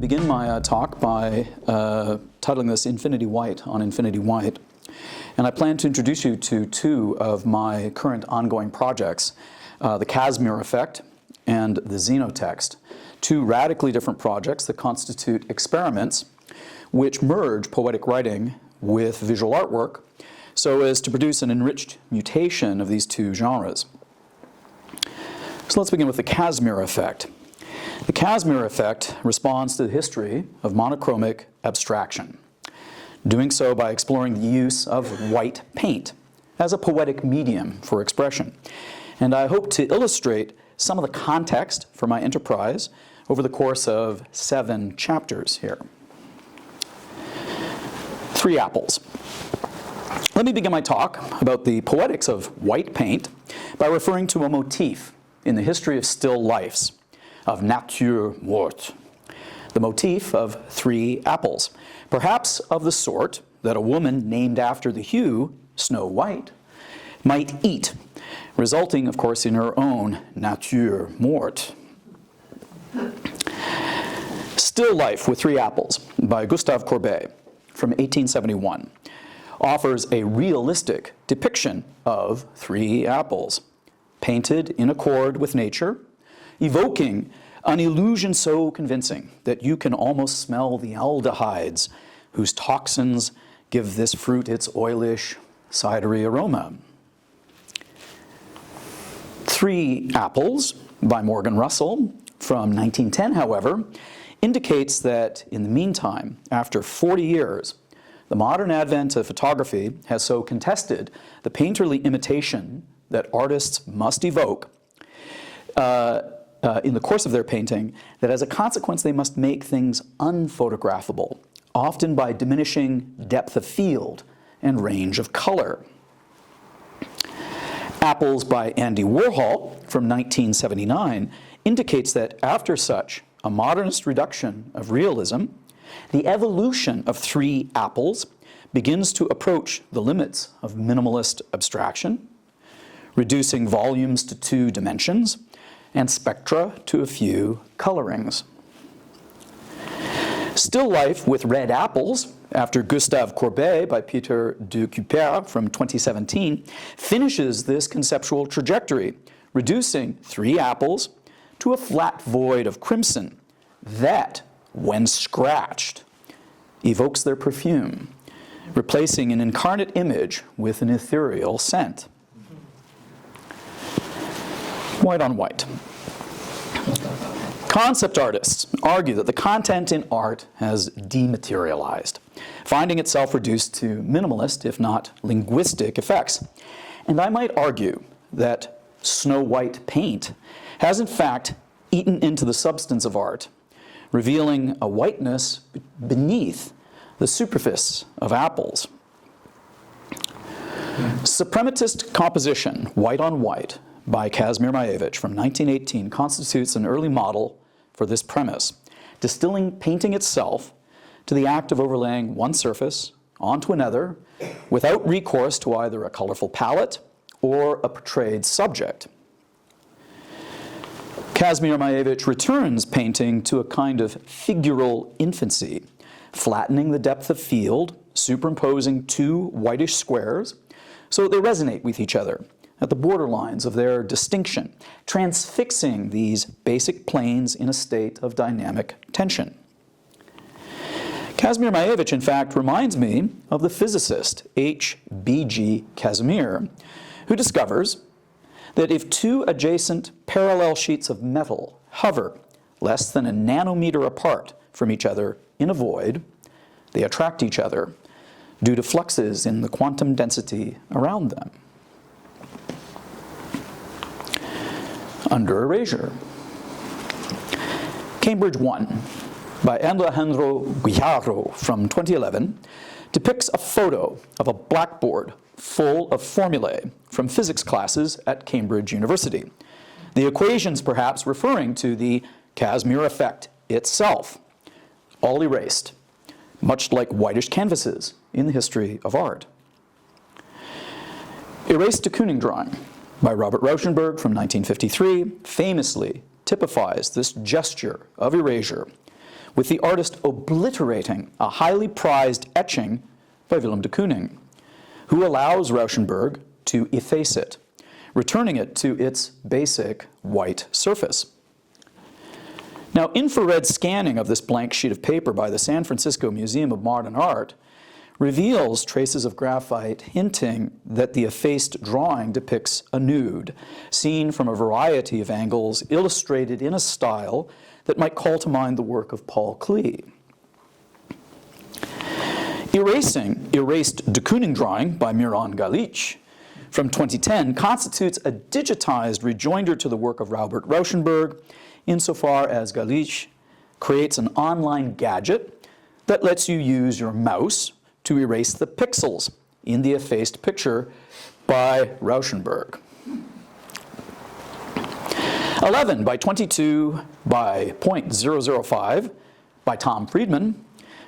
begin my talk by titling this Infinity White on Infinity White. And I plan to introduce you to two of my current ongoing projects, the Casimir Effect and the Xenotext, two radically different projects that constitute experiments which merge poetic writing with visual artwork so as to produce an enriched mutation of these two genres. So let's begin with the Casimir Effect. The Casimir Effect responds to the history of monochromic abstraction, doing so by exploring the use of white paint as a poetic medium for expression. And I hope to illustrate some of the context for my enterprise over the course of 7 chapters here. 3 apples. Let me begin my talk about the poetics of white paint by referring to a motif in the history of still lifes, of nature morte, the motif of 3 apples, perhaps of the sort that a woman named after the hue, Snow White, might eat, resulting, of course, in her own nature morte. Still Life with 3 Apples by Gustave Courbet from 1871 offers a realistic depiction of 3 apples, painted in accord with nature, evoking an illusion so convincing that you can almost smell the aldehydes whose toxins give this fruit its oilish, cidery aroma. 3 Apples by Morgan Russell from 1910, however, indicates that in the meantime, after 40 years, the modern advent of photography has so contested the painterly imitation that artists must evoke in the course of their painting, that as a consequence they must make things unphotographable, often by diminishing depth of field and range of color. Apples by Andy Warhol from 1979 indicates that after such a modernist reduction of realism, the evolution of 3 apples begins to approach the limits of minimalist abstraction, reducing volumes to 2 dimensions and spectra to a few colorings. Still Life with Red Apples, after Gustave Courbet by Peter de Cupere from 2017, finishes this conceptual trajectory, reducing 3 apples to a flat void of crimson that, when scratched, evokes their perfume, replacing an incarnate image with an ethereal scent. White on white. Concept artists argue that the content in art has dematerialized, finding itself reduced to minimalist, if not linguistic, effects. And I might argue that Snow White paint has in fact eaten into the substance of art, revealing a whiteness beneath the superficie of apples. Suprematist composition, White on White, by Kazimir Majewicz from 1918 constitutes an early model for this premise, distilling painting itself to the act of overlaying one surface onto another without recourse to either a colorful palette or a portrayed subject. Kazimir Majewicz returns painting to a kind of figural infancy, flattening the depth of field, superimposing 2 whitish squares so that they resonate with each other at the borderlines of their distinction, transfixing these basic planes in a state of dynamic tension. Kazimir Majewicz, in fact, reminds me of the physicist H.B.G. Casimir, who discovers that if 2 adjacent parallel sheets of metal hover less than a nanometer apart from each other in a void, they attract each other due to fluxes in the quantum density around them. Under Erasure. Cambridge 1 by Alejandro Guijarro from 2011 depicts a photo of a blackboard full of formulae from physics classes at Cambridge University. The equations perhaps referring to the Casimir effect itself, all erased, much like whitish canvases in the history of art. Erased de Kooning drawing by Robert Rauschenberg from 1953 famously typifies this gesture of erasure with the artist obliterating a highly prized etching by Willem de Kooning, who allows Rauschenberg to efface it, returning it to its basic white surface. Now, infrared scanning of this blank sheet of paper by the San Francisco Museum of Modern Art reveals traces of graphite hinting that the effaced drawing depicts a nude, seen from a variety of angles, illustrated in a style that might call to mind the work of Paul Klee. Erasing erased de Kooning drawing by Miron Galich from 2010 constitutes a digitized rejoinder to the work of Robert Rauschenberg, insofar as Galich creates an online gadget that lets you use your mouse to erase the pixels in the effaced picture by Rauschenberg. 11 by 22 by 0.005 by Tom Friedman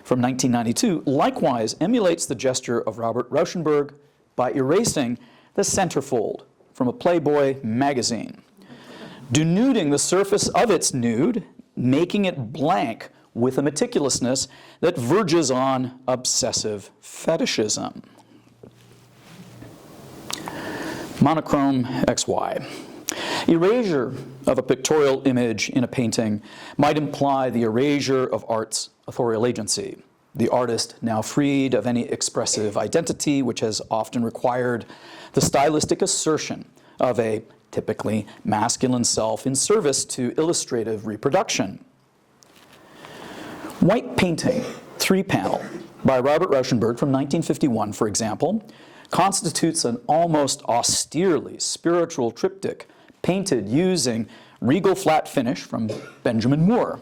from 1992 likewise emulates the gesture of Robert Rauschenberg by erasing the centerfold from a Playboy magazine, denuding the surface of its nude, making it blank with a meticulousness that verges on obsessive fetishism. Monochrome XY. Erasure of a pictorial image in a painting might imply the erasure of art's authorial agency. The artist, now freed of any expressive identity, which has often required the stylistic assertion of a typically masculine self in service to illustrative reproduction. White Painting, 3-panel, by Robert Rauschenberg from 1951, for example, constitutes an almost austerely spiritual triptych painted using regal flat finish from Benjamin Moore,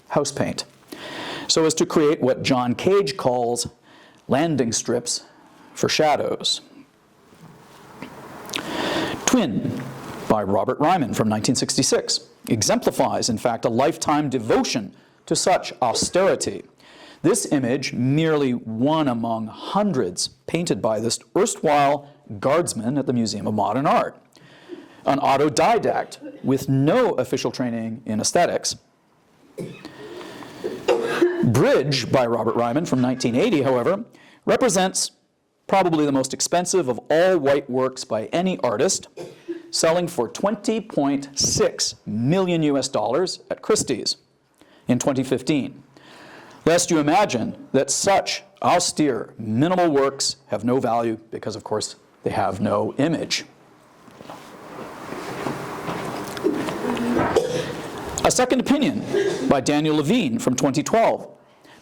house paint, so as to create what John Cage calls landing strips for shadows. Twin, by Robert Ryman from 1966, exemplifies, in fact, a lifetime devotion to such austerity. This image, merely one among hundreds painted by this erstwhile guardsman at the Museum of Modern Art, an autodidact with no official training in aesthetics. Bridge, by Robert Ryman from 1980, however, represents probably the most expensive of all white works by any artist, selling for $20.6 million at Christie's in 2015. Lest you imagine that such austere, minimal works have no value because, of course, they have no image. A Second Opinion by Daniel Levine from 2012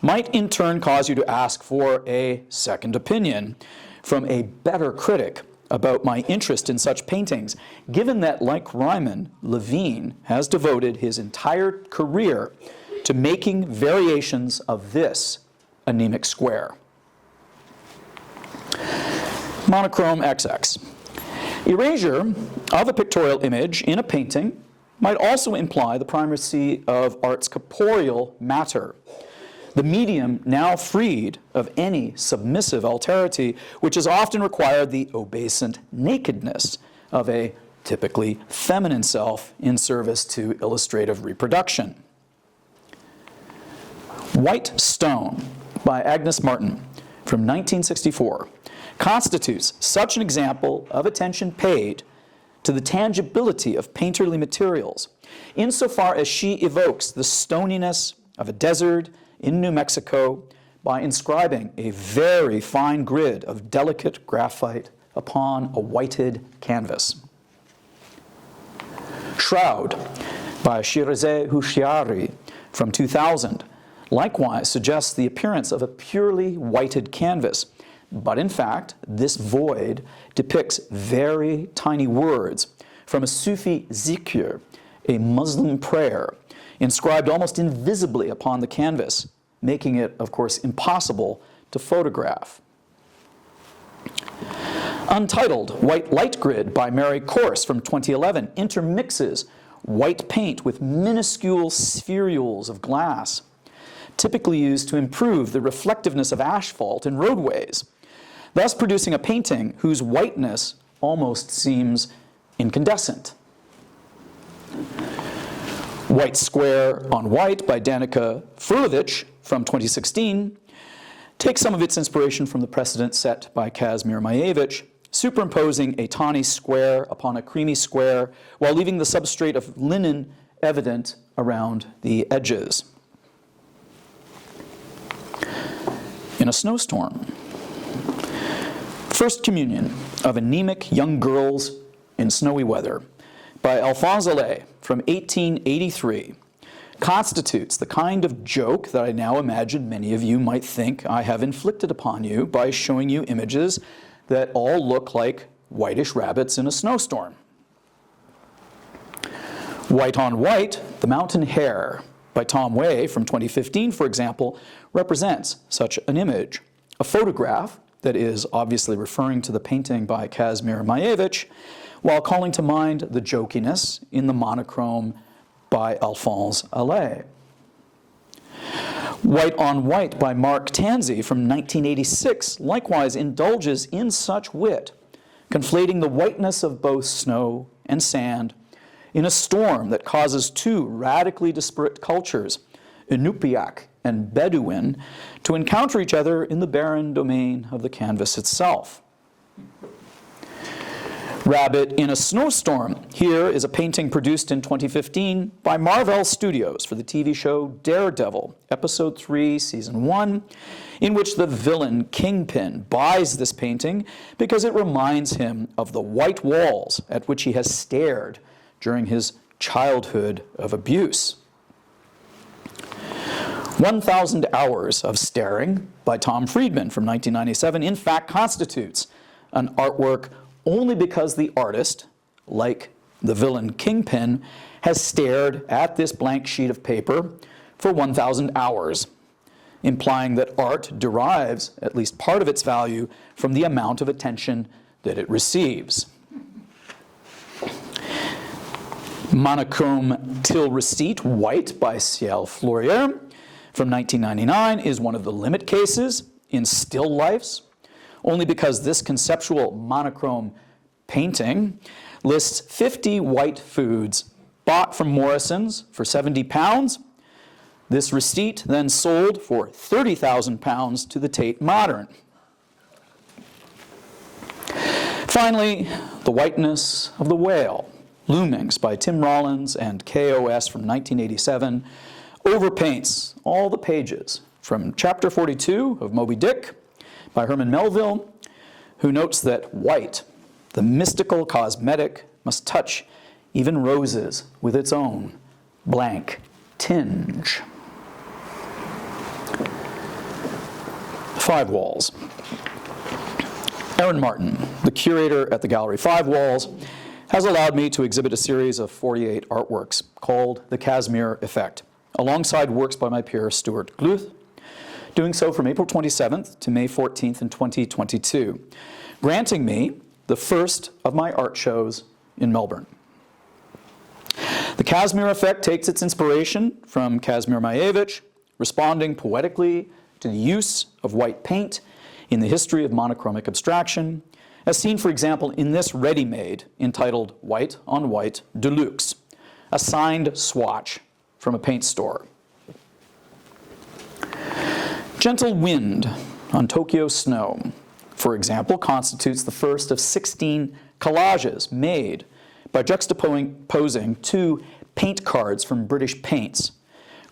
might in turn cause you to ask for a second opinion from a better critic about my interest in such paintings, given that, like Ryman, Levine has devoted his entire career to making variations of this anemic square. Monochrome XX. Erasure of a pictorial image in a painting might also imply the primacy of art's corporeal matter, the medium now freed of any submissive alterity, which has often required the obescent nakedness of a typically feminine self in service to illustrative reproduction. White Stone by Agnes Martin from 1964 constitutes such an example of attention paid to the tangibility of painterly materials, insofar as she evokes the stoniness of a desert in New Mexico by inscribing a very fine grid of delicate graphite upon a whited canvas. Shroud by Shirazeh Hushiari from 2000 likewise suggests the appearance of a purely whited canvas, but in fact, this void depicts very tiny words from a Sufi zikr, a Muslim prayer, inscribed almost invisibly upon the canvas, making it, of course, impossible to photograph. Untitled White Light Grid by Mary Corse from 2011 intermixes white paint with minuscule spherules of glass, typically used to improve the reflectiveness of asphalt in roadways, thus producing a painting whose whiteness almost seems incandescent. White Square on White by Danica Frulovich from 2016 takes some of its inspiration from the precedent set by Kazimir Majewicz, superimposing a tawny square upon a creamy square while leaving the substrate of linen evident around the edges. In a snowstorm. First Communion of Anemic Young Girls in Snowy Weather by Alphonse Allais from 1883 constitutes the kind of joke that I now imagine many of you might think I have inflicted upon you by showing you images that all look like whitish rabbits in a snowstorm. White on White, The Mountain Hare by Tom Way from 2015, for example, represents such an image. A photograph that is obviously referring to the painting by Kazimir Majewicz, while calling to mind the jokiness in the monochrome by Alphonse Allais. White on White by Mark Tansey from 1986 likewise indulges in such wit, conflating the whiteness of both snow and sand in a storm that causes two radically disparate cultures, Inupiaq and Bedouin, to encounter each other in the barren domain of the canvas itself. Rabbit in a Snowstorm. Here is a painting produced in 2015 by Marvel Studios for the TV show Daredevil, Episode 3, Season 1, in which the villain Kingpin buys this painting because it reminds him of the white walls at which he has stared during his childhood of abuse. 1,000 Hours of Staring by Tom Friedman from 1997 in fact constitutes an artwork only because the artist, like the villain Kingpin, has stared at this blank sheet of paper for 1,000 hours, implying that art derives at least part of its value from the amount of attention that it receives. Monochrome Till Receipt White by Ciel Flourier from 1999 is one of the limit cases in still lifes, only because this conceptual monochrome painting lists 50 white foods bought from Morrison's for £70. This receipt then sold for £30,000 to the Tate Modern. Finally, The Whiteness of the Whale, Loomings by Tim Rollins and KOS from 1987, overpaints all the pages from chapter 42 of Moby Dick by Herman Melville, who notes that white, the mystical cosmetic, must touch even roses with its own blank tinge. Five Walls. Aaron Martin, the curator at the Gallery 5 Walls, has allowed me to exhibit a series of 48 artworks called The Kazimir Effect, alongside works by my peer Stuart Gluth, doing so from April 27th to May 14th in 2022, granting me the first of my art shows in Melbourne. The Kazimir Effect takes its inspiration from Kazimir Majewicz, responding poetically to the use of white paint in the history of monochromic abstraction, as seen, for example, in this ready-made entitled White on White Deluxe, a signed swatch from a paint store. Gentle Wind on Tokyo Snow, for example, constitutes the first of 16 collages made by juxtaposing two paint cards from British Paints,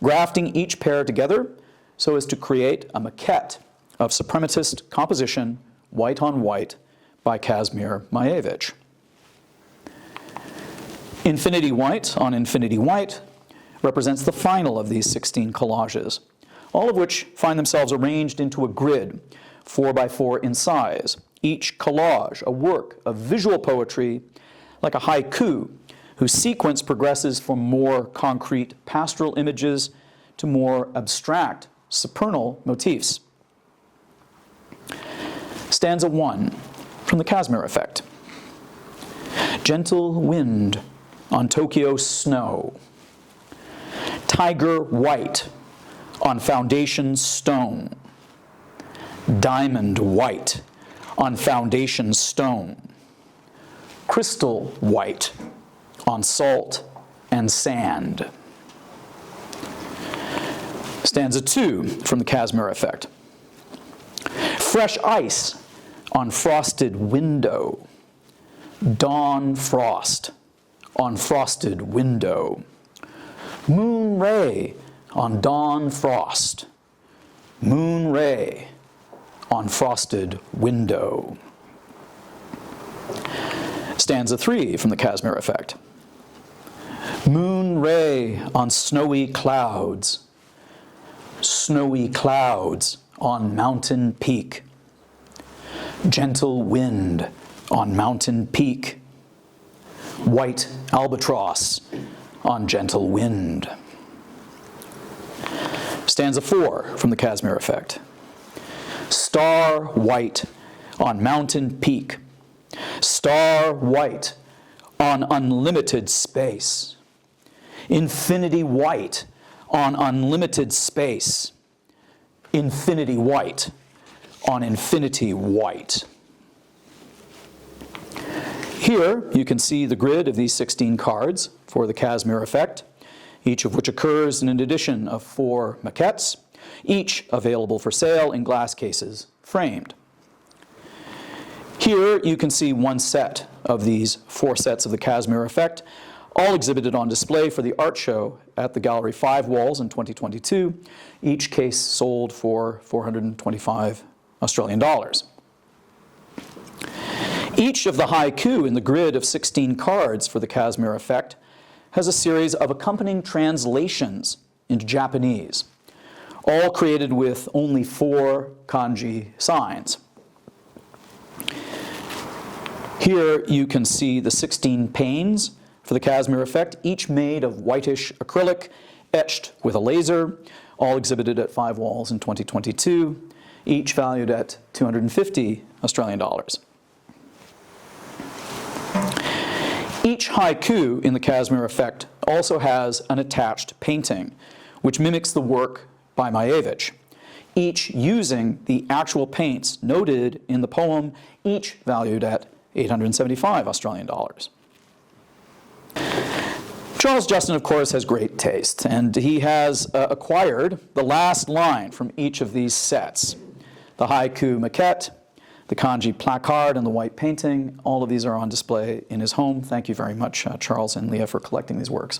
grafting each pair together so as to create a maquette of suprematist composition, White on White, by Kazimir Majewicz. Infinity White on Infinity White represents the final of these 16 collages, all of which find themselves arranged into a grid, 4 by 4 in size, each collage a work of visual poetry like a haiku, whose sequence progresses from more concrete pastoral images to more abstract supernal motifs. Stanza 1 from the Kazimir Effect. Gentle wind on Tokyo snow, tiger white on foundation stone, diamond white on foundation stone, crystal white on salt and sand. Stanza 2 from the Casimir effect. Fresh ice on frosted window. Dawn frost on frosted window. Moon ray on dawn frost. Moon ray on frosted window. Stanza 3 from the Casimir effect. Moon ray on snowy clouds. Snowy clouds on mountain peak. Gentle wind on mountain peak. White albatross on gentle wind. Stanza 4 from the Casimir effect. Star white on mountain peak. Star white on unlimited space. Infinity white on unlimited space. Infinity white on infinity white. Here you can see the grid of these 16 cards for the Casimir effect, each of which occurs in an edition of 4 maquettes, each available for sale in glass cases, framed. Here you can see one set of these 4 sets of the Casimir effect, all exhibited on display for the art show at the Gallery 5 Walls in 2022, each case sold for 425 Australian dollars. Each of the haiku in the grid of 16 cards for the Casimir effect has a series of accompanying translations into Japanese, all created with only 4 kanji signs. Here you can see the 16 panes for the Casimir effect, each made of whitish acrylic, etched with a laser, all exhibited at 5 Walls in 2022, each valued at 250 Australian dollars. Each haiku in the Casimir effect also has an attached painting, which mimics the work by Maevich, each using the actual paints noted in the poem, each valued at 875 Australian dollars. Charles Justin, of course, has great taste, and he has acquired the last line from each of these sets. The haiku maquette, the kanji placard, and the white painting, all of these are on display in his home. Thank you very much, Charles and Leah, for collecting these works.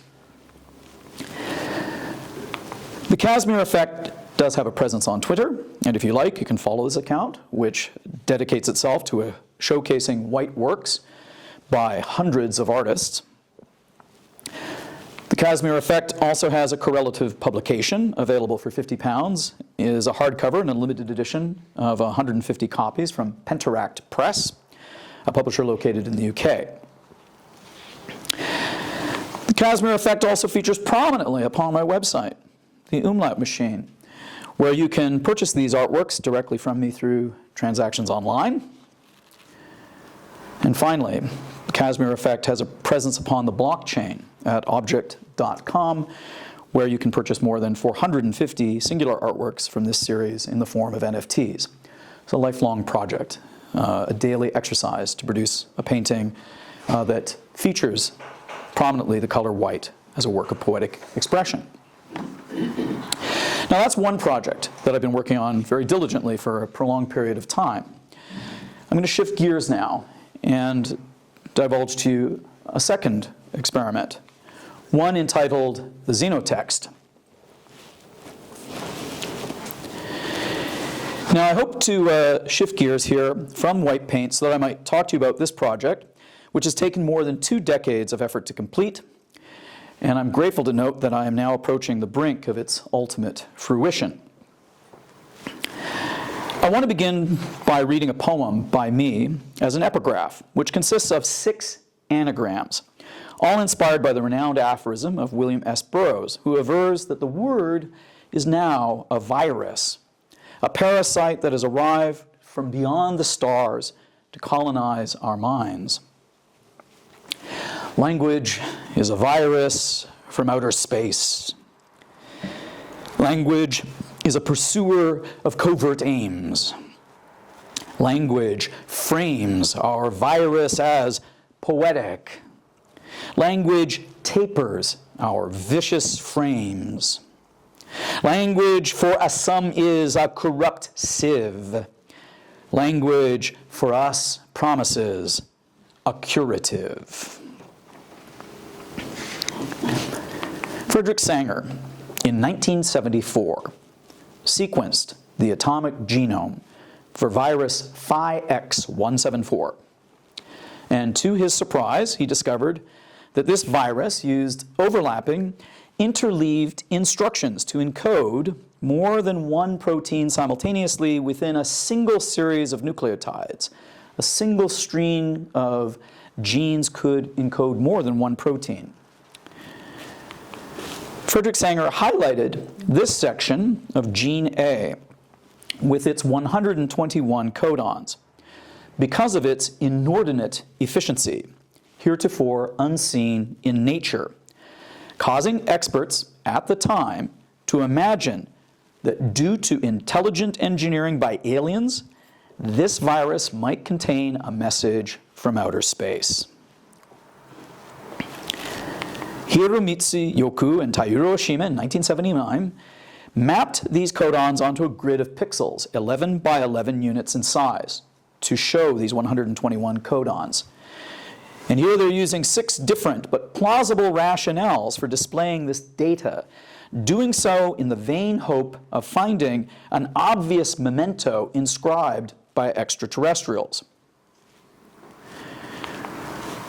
The Casimir effect does have a presence on Twitter, and if you like, you can follow this account, which dedicates itself to showcasing white works by hundreds of artists. The Casimir effect also has a correlative publication available for £50. It is a hardcover and a limited edition of 150 copies from Penteract Press, a publisher located in the UK. The Casimir effect also features prominently upon my website, the Umlaut Machine, where you can purchase these artworks directly from me through transactions online. And finally, the Casimir effect has a presence upon the blockchain at object.com, where you can purchase more than 450 singular artworks from this series in the form of NFTs. It's a lifelong project, a daily exercise to produce a painting that features prominently the color white as a work of poetic expression. Now that's one project that I've been working on very diligently for a prolonged period of time. I'm going to shift gears now and divulge to you a second experiment, one entitled The Xenotext. Now I hope to shift gears here from white paint so that I might talk to you about this project, which has taken more than 2 decades of effort to complete, and I'm grateful to note that I am now approaching the brink of its ultimate fruition. I want to begin by reading a poem by me as an epigraph, which consists of 6 anagrams, all inspired by the renowned aphorism of William S. Burroughs, who avers that the word is now a virus, a parasite that has arrived from beyond the stars to colonize our minds. Language is a virus from outer space. Language is a pursuer of covert aims. Language frames our virus as poetic. Language tapers our vicious frames. Language for a some is a corrupt sieve. Language for us promises a curative. Frederick Sanger, in 1974, sequenced the atomic genome for virus Phi-X174. And to his surprise, he discovered that this virus used overlapping, interleaved instructions to encode more than one protein simultaneously within a single series of nucleotides. A single string of genes could encode more than one protein. Frederick Sanger highlighted this section of gene A with its 121 codons because of its inordinate efficiency, heretofore unseen in nature, causing experts at the time to imagine that due to intelligent engineering by aliens, this virus might contain a message from outer space. Hiromitsu Yoku and Tairo Oshima in 1979 mapped these codons onto a grid of pixels, 11 by 11 units in size, to show these 121 codons. And here they're using 6 different but plausible rationales for displaying this data, doing so in the vain hope of finding an obvious memento inscribed by extraterrestrials.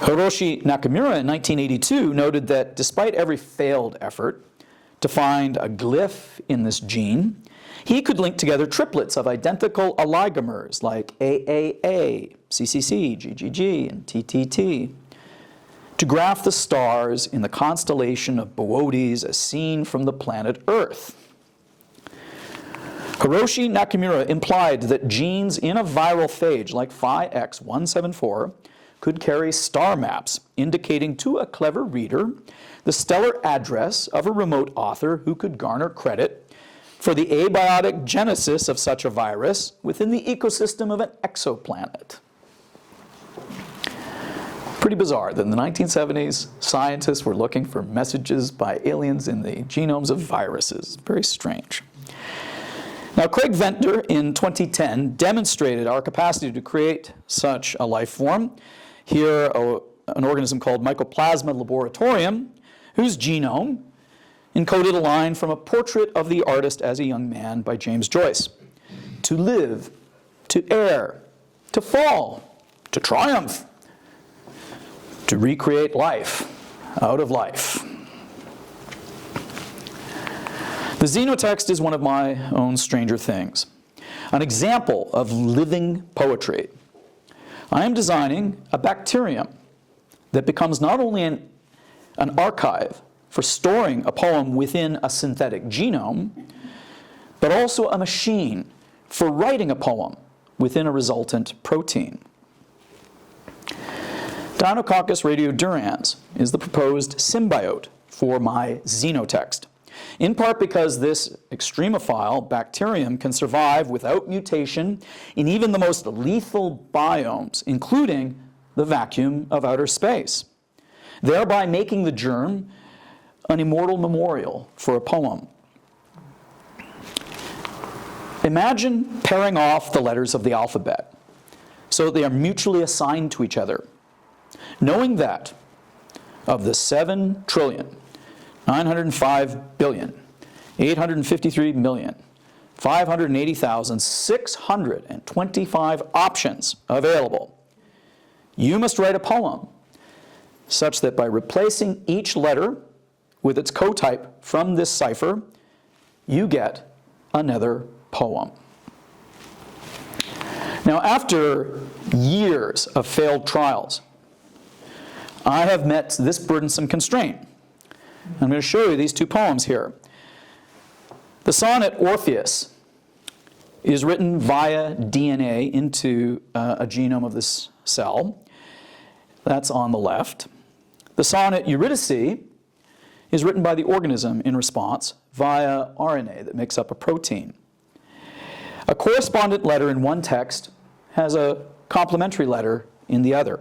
Hiroshi Nakamura in 1982 noted that despite every failed effort to find a glyph in this gene, he could link together triplets of identical oligomers like AAA, CCC, GGG, and TTT to graph the stars in the constellation of Boötes as seen from the planet Earth. Hiroshi Nakamura implied that genes in a viral phage like Phi-X174 could carry star maps indicating to a clever reader the stellar address of a remote author who could garner credit for the abiotic genesis of such a virus within the ecosystem of an exoplanet. Pretty bizarre that in the 1970s, scientists were looking for messages by aliens in the genomes of viruses. Very strange. Now, Craig Venter in 2010 demonstrated our capacity to create such a life form. Here, an organism called Mycoplasma laboratorium, whose genome encoded a line from a portrait of the artist as a young man by James Joyce. To live, to err, to fall, to triumph, to recreate life out of life. The xenotext is one of my own stranger things, an example of living poetry. I am designing a bacterium that becomes not only an archive for storing a poem within a synthetic genome, but also a machine for writing a poem within a resultant protein. Deinococcus radiodurans is the proposed symbiote for my xenotext, in part because this extremophile bacterium can survive without mutation in even the most lethal biomes, including the vacuum of outer space, thereby making the germ an immortal memorial for a poem. Imagine pairing off the letters of the alphabet so that they are mutually assigned to each other, knowing that of the 7,905,853,580,625 options available, you must write a poem such that by replacing each letter with its cotype from this cipher, you get another poem. Now, after years of failed trials, I have met this burdensome constraint. I'm going to show you these 2 poems here. The sonnet Orpheus is written via DNA into a genome of this cell. That's on the left. The sonnet Eurydice is written by the organism in response via RNA that makes up a protein. A correspondent letter in one text has a complementary letter in the other.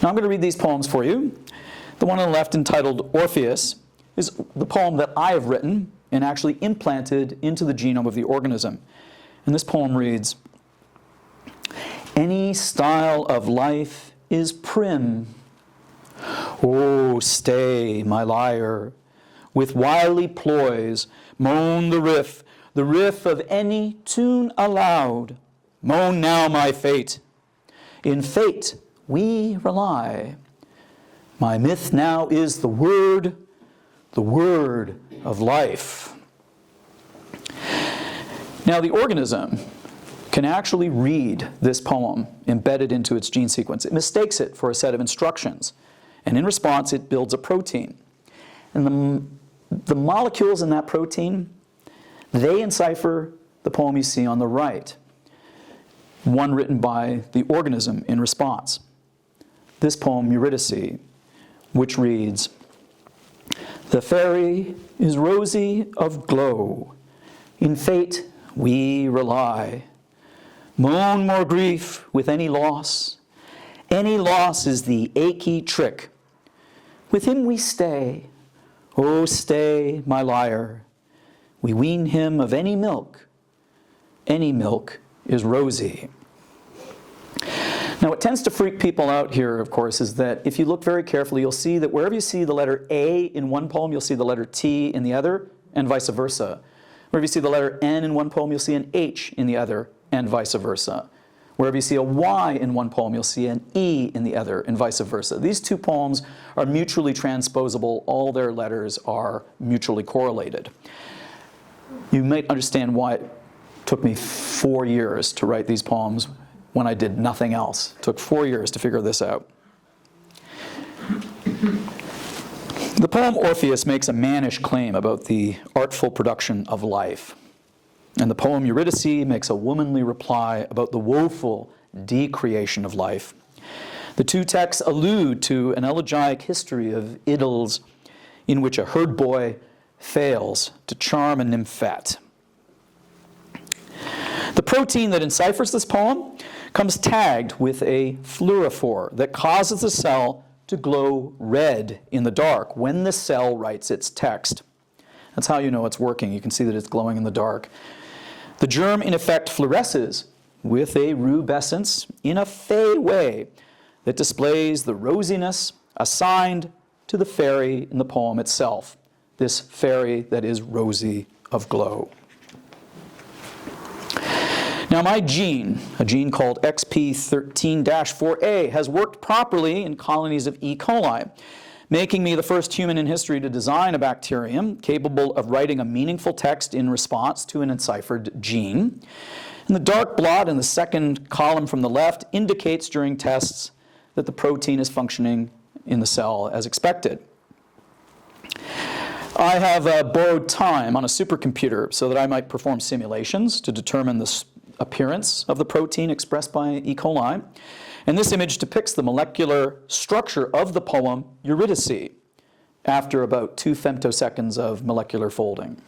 Now I'm going to read these poems for you. The one on the left, entitled Orpheus, is the poem that I have written and actually implanted into the genome of the organism. And this poem reads, "Any style of life is prim. Oh, stay, my lyre, with wily ploys, moan the riff of any tune aloud. Moan now my fate. In fate we rely. My myth now is the word of life." Now the organism can actually read this poem embedded into its gene sequence. It mistakes it for a set of instructions, and in response it builds a protein. And the molecules in that protein, they encipher the poem you see on the right, one written by the organism in response. This poem, Eurydice, which reads, "The fairy is rosy of glow. In fate we rely. Moan more grief with any loss. Any loss is the achy trick. With him we stay. Oh, stay, my lyre. We wean him of any milk. Any milk is rosy." Now, what tends to freak people out here, of course, is that if you look very carefully, you'll see that wherever you see the letter A in one poem, you'll see the letter T in the other, and vice versa. Wherever you see the letter N in one poem, you'll see an H in the other, and vice versa. Wherever you see a Y in one poem, you'll see an E in the other, and vice versa. These two poems are mutually transposable. All their letters are mutually correlated. You might understand why it took me 4 years to write these poems when I did nothing else. It took 4 years to figure this out. The poem Orpheus makes a mannish claim about the artful production of life. And the poem Eurydice makes a womanly reply about the woeful decreation of life. The two texts allude to an elegiac history of idyls in which a herd boy fails to charm a nymphette. The protein that enciphers this poem comes tagged with a fluorophore that causes the cell to glow red in the dark when the cell writes its text. That's how you know it's working. You can see that it's glowing in the dark. The germ, in effect, fluoresces with a rubescence in a fey way that displays the rosiness assigned to the fairy in the poem itself, this fairy that is rosy of glow. Now my gene, a gene called XP13-4A, has worked properly in colonies of E. coli, making me the first human in history to design a bacterium capable of writing a meaningful text in response to an enciphered gene. And the dark blot in the second column from the left indicates during tests that the protein is functioning in the cell as expected. I have borrowed time on a supercomputer so that I might perform simulations to determine the appearance of the protein expressed by E. coli. And this image depicts the molecular structure of the poem Eurydice after about 2 femtoseconds of molecular folding.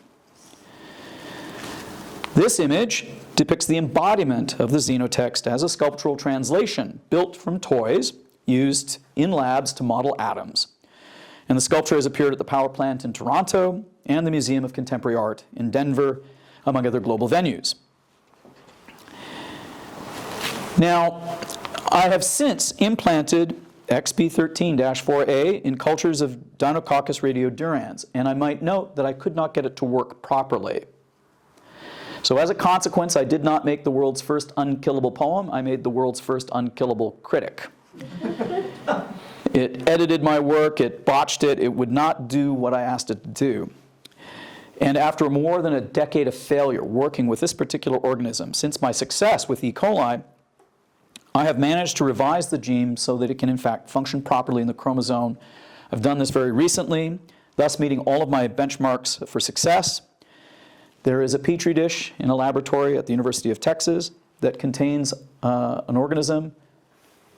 This image depicts the embodiment of the xenotext as a sculptural translation built from toys used in labs to model atoms. And the sculpture has appeared at the Power Plant in Toronto and the Museum of Contemporary Art in Denver, among other global venues. Now, I have since implanted XP13-4A in cultures of Deinococcus radiodurans, and I might note that I could not get it to work properly. So as a consequence, I did not make the world's first unkillable poem. I made the world's first unkillable critic. It edited my work, it botched it, it would not do what I asked it to do. And after more than a decade of failure working with this particular organism, since my success with E. coli, I have managed to revise the gene so that it can in fact function properly in the chromosome. I've done this very recently, thus meeting all of my benchmarks for success. There is a petri dish in a laboratory at the University of Texas that contains an organism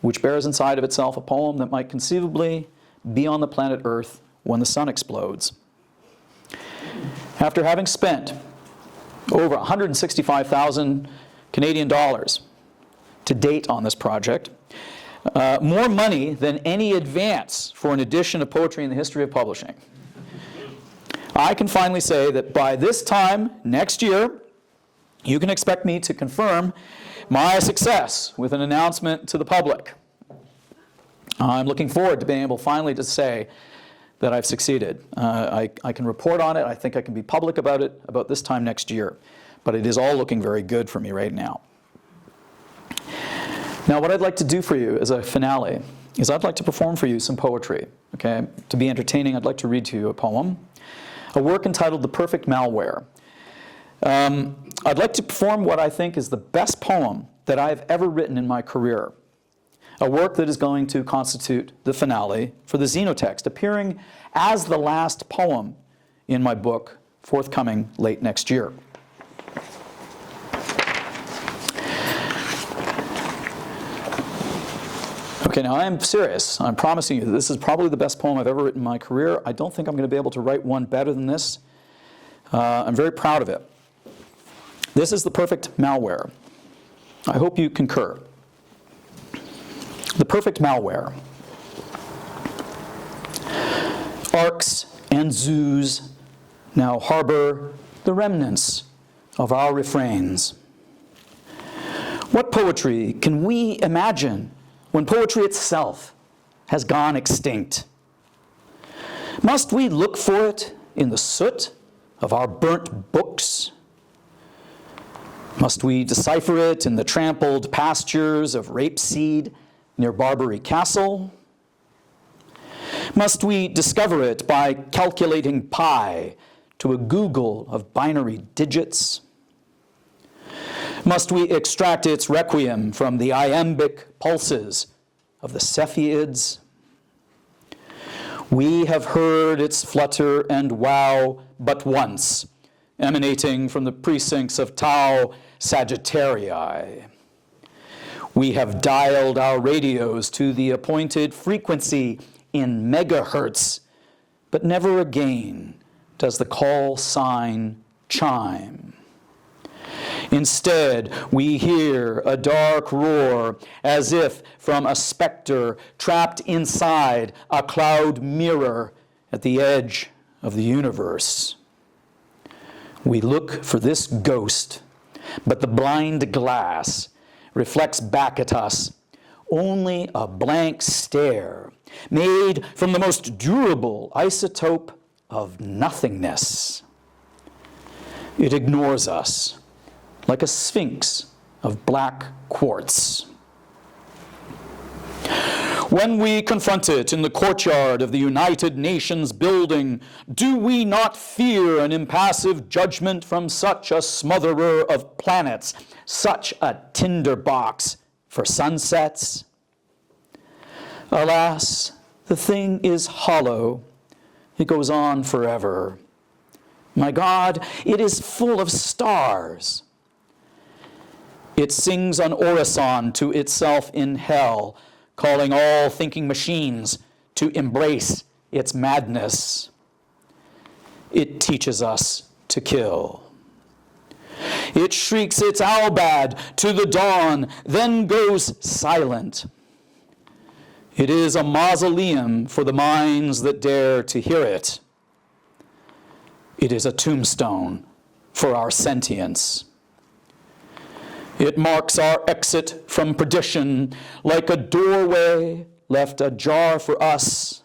which bears inside of itself a poem that might conceivably be on the planet Earth when the sun explodes. After having spent over 165,000 Canadian dollars to date on this project, more money than any advance for an edition of poetry in the history of publishing, I can finally say that by this time next year, you can expect me to confirm my success with an announcement to the public. I'm looking forward to being able finally to say that I've succeeded. I can report on it. I think I can be public about it about this time next year. But it is all looking very good for me right now. Now, what I'd like to do for you as a finale is I'd like to perform for you some poetry. Okay? To be entertaining, I'd like to read to you a poem, a work entitled The Perfect Malware. I'd like to perform what I think is the best poem that I've ever written in my career, a work that is going to constitute the finale for the Xenotext, appearing as the last poem in my book, forthcoming late next year. Okay, now I am serious. I'm promising you that this is probably the best poem I've ever written in my career. I don't think I'm going to be able to write one better than this. I'm very proud of it. This is The Perfect Malware. I hope you concur. The Perfect Malware. Arks and zoos now harbor the remnants of our refrains. What poetry can we imagine when poetry itself has gone extinct? Must we look for it in the soot of our burnt books? Must we decipher it in the trampled pastures of rapeseed near Barbary Castle? Must we discover it by calculating pi to a Google of binary digits? Must we extract its requiem from the iambic pulses of the Cepheids? We have heard its flutter and wow but once, emanating from the precincts of Tau Sagittarii. We have dialed our radios to the appointed frequency in megahertz, but never again does the call sign chime. Instead, we hear a dark roar as if from a specter trapped inside a cloud mirror at the edge of the universe. We look for this ghost, but the blind glass reflects back at us only a blank stare made from the most durable isotope of nothingness. It ignores us like a sphinx of black quartz. When we confront it in the courtyard of the United Nations building, do we not fear an impassive judgment from such a smotherer of planets, such a tinderbox for sunsets? Alas, the thing is hollow. It goes on forever. My God, it is full of stars. It sings an orison to itself in hell, calling all thinking machines to embrace its madness. It teaches us to kill. It shrieks its Albad to the dawn, then goes silent. It is a mausoleum for the minds that dare to hear it. It is a tombstone for our sentience. It marks our exit from perdition like a doorway left ajar for us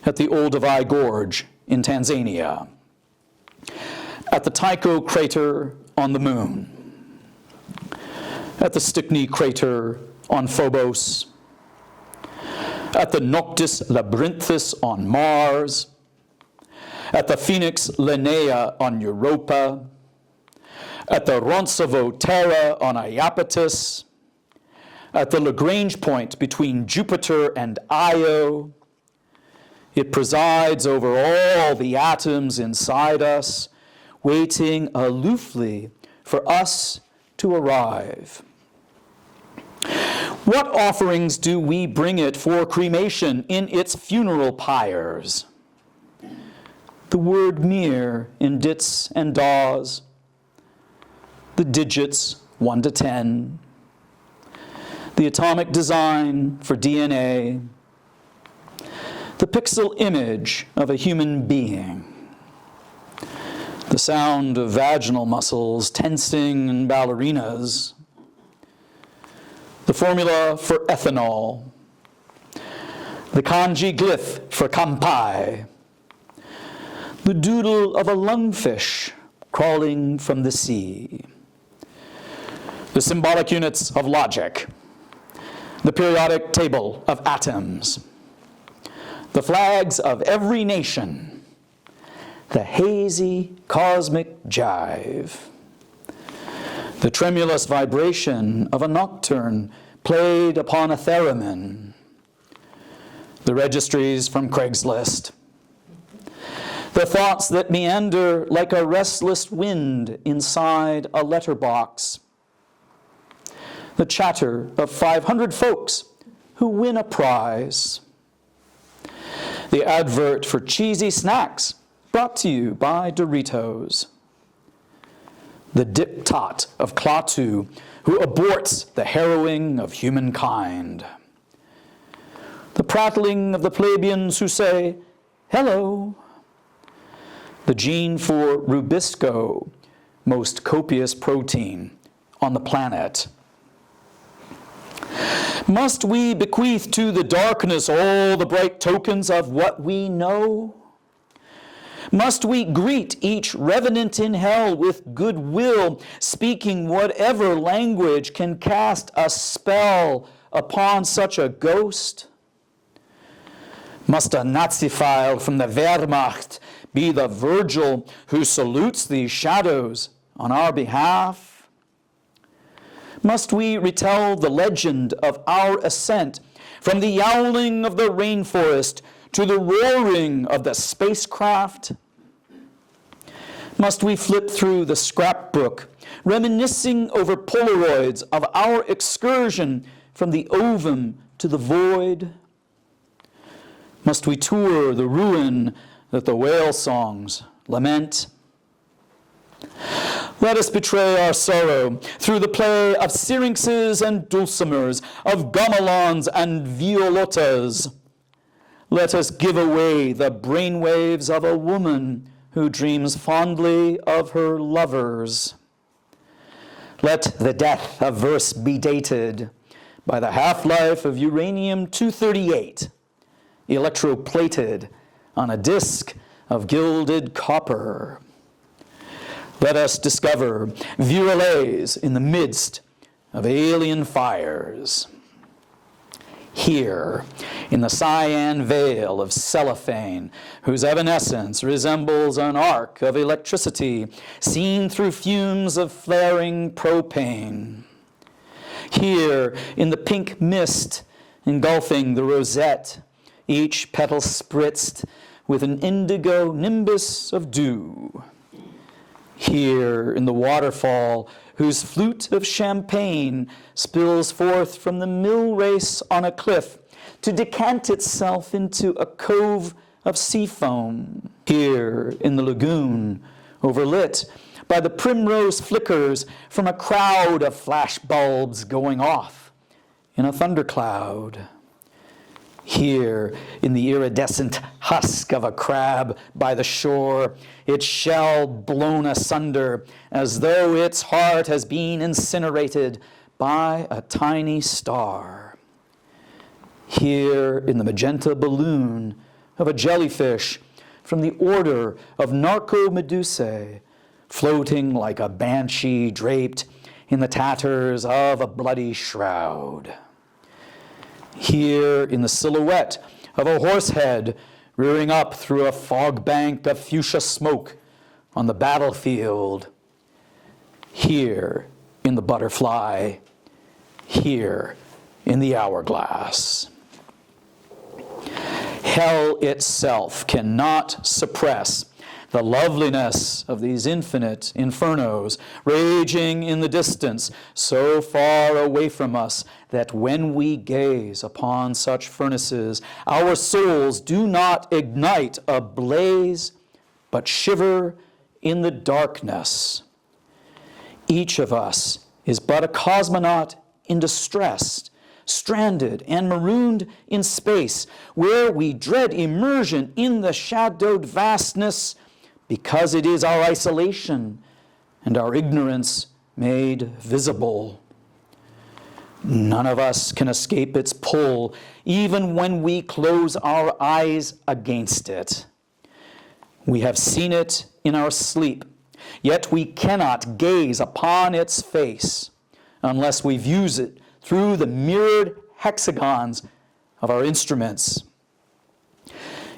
at the Olduvai Gorge in Tanzania, at the Tycho crater on the moon, at the Stickney crater on Phobos, at the Noctis Labyrinthus on Mars, at the Phoenix Linnea on Europa, at the Roncesvalles Terra on Iapetus, at the Lagrange point between Jupiter and Io. It presides over all the atoms inside us, waiting aloofly for us to arrive. What offerings do we bring it for cremation in its funeral pyres? The word mere in dits and daws, the digits 1 to 10, the atomic design for DNA, the pixel image of a human being, the sound of vaginal muscles tensing in ballerinas, the formula for ethanol, the kanji glyph for kampai, the doodle of a lungfish crawling from the sea, the symbolic units of logic, the periodic table of atoms, the flags of every nation, the hazy cosmic jive, the tremulous vibration of a nocturne played upon a theremin, the registries from Craigslist, the thoughts that meander like a restless wind inside a letterbox, the chatter of 500 folks who win a prize, the advert for cheesy snacks brought to you by Doritos, the diktat of Klaatu who aborts the harrowing of humankind, the prattling of the plebeians who say, hello, the gene for Rubisco, most copious protein on the planet. Must we bequeath to the darkness all the bright tokens of what we know? Must we greet each revenant in hell with goodwill, speaking whatever language can cast a spell upon such a ghost? Must a Nazi-file from the Wehrmacht be the Virgil who salutes these shadows on our behalf? Must we retell the legend of our ascent from the yowling of the rainforest to the roaring of the spacecraft? Must we flip through the scrapbook, reminiscing over Polaroids of our excursion from the ovum to the void? Must we tour the ruin that the whale songs lament? Let us betray our sorrow through the play of syrinxes and dulcimers, of gamelons and violotas. Let us give away the brainwaves of a woman who dreams fondly of her lovers. Let the death of verse be dated by the half-life of uranium-238, electroplated on a disk of gilded copper. Let us discover virales in the midst of alien fires. Here, in the cyan veil of cellophane, whose evanescence resembles an arc of electricity seen through fumes of flaring propane. Here, in the pink mist engulfing the rosette, each petal spritzed with an indigo nimbus of dew. Here in the waterfall, whose flute of champagne spills forth from the mill race on a cliff to decant itself into a cove of sea foam. Here in the lagoon, overlit by the primrose flickers from a crowd of flash bulbs going off in a thundercloud. Here, in the iridescent husk of a crab by the shore, its shell blown asunder as though its heart has been incinerated by a tiny star. Here, in the magenta balloon of a jellyfish from the order of Narcomedusae, floating like a banshee draped in the tatters of a bloody shroud. Here in the silhouette of a horse head rearing up through a fog bank of fuchsia smoke on the battlefield. Here in the butterfly. Here in the hourglass. Hell itself cannot suppress the loveliness of these infinite infernos raging in the distance so far away from us that when we gaze upon such furnaces, our souls do not ignite a blaze, but shiver in the darkness. Each of us is but a cosmonaut in distress, stranded and marooned in space, where we dread immersion in the shadowed vastness, because it is our isolation and our ignorance made visible. None of us can escape its pull, even when we close our eyes against it. We have seen it in our sleep, yet we cannot gaze upon its face unless we view it through the mirrored hexagons of our instruments.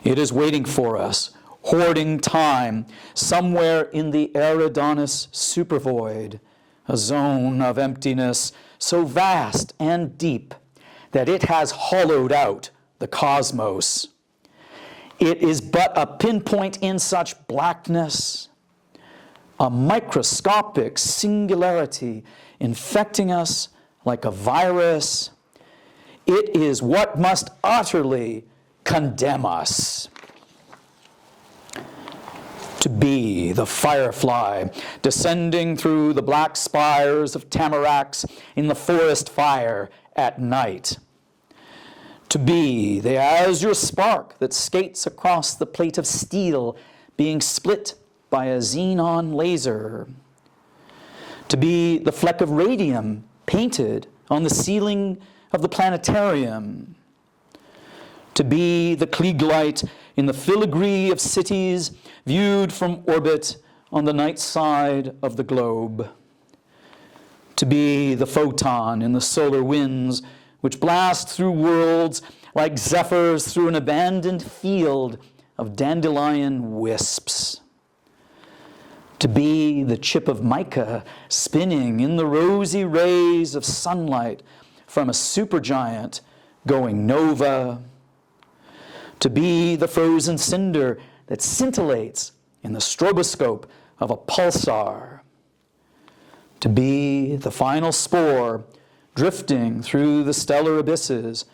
It is waiting for us, hoarding time, somewhere in the Eridanus supervoid, a zone of emptiness so vast and deep that it has hollowed out the cosmos. It is but a pinpoint in such blackness, a microscopic singularity infecting us like a virus. It is what must utterly condemn us. To be the firefly descending through the black spires of tamaracks in the forest fire at night. To be the azure spark that skates across the plate of steel being split by a xenon laser. To be the fleck of radium painted on the ceiling of the planetarium. To be the Klieg light in the filigree of cities viewed from orbit on the night side of the globe. To be the photon in the solar winds which blast through worlds like zephyrs through an abandoned field of dandelion wisps. To be the chip of mica spinning in the rosy rays of sunlight from a supergiant going nova. To be the frozen cinder that scintillates in the stroboscope of a pulsar. To be the final spore drifting through the stellar abysses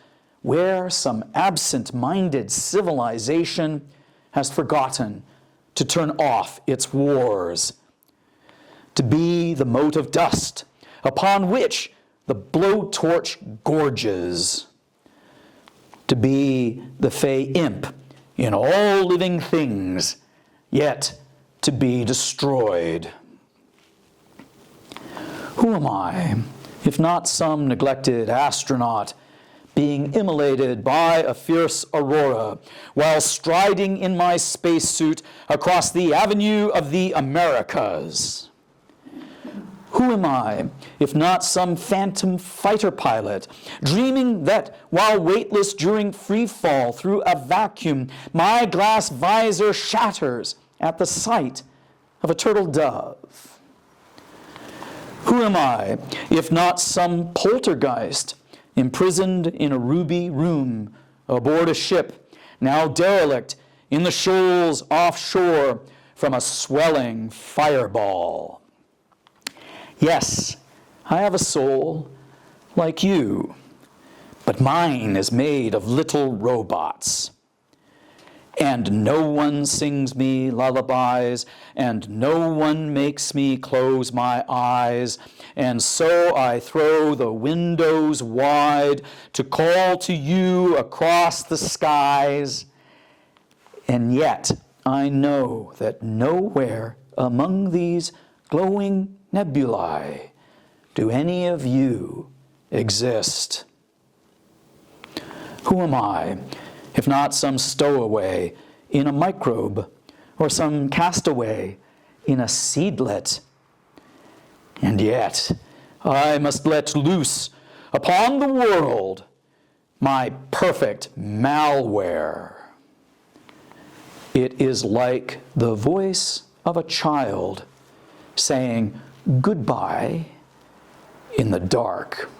where some absent-minded civilization has forgotten to turn off its wars. To be the mote of dust upon which the blowtorch gorges. To be the fey imp in all living things, yet to be destroyed. Who am I, if not some neglected astronaut being immolated by a fierce aurora while striding in my spacesuit across the avenue of the Americas? Who am I, if not some phantom fighter pilot, dreaming that while weightless during free fall through a vacuum, my glass visor shatters at the sight of a turtle dove? Who am I, if not some poltergeist imprisoned in a ruby room aboard a ship, now derelict in the shoals offshore from a swelling fireball? Yes, I have a soul like you, but mine is made of little robots. And no one sings me lullabies, and no one makes me close my eyes, and so I throw the windows wide to call to you across the skies. And yet I know that nowhere among these glowing nebulae do any of you exist. Who am I, if not some stowaway in a microbe, or some castaway in a seedlet? And yet I must let loose upon the world my perfect malware. It is like the voice of a child saying goodbye in the dark.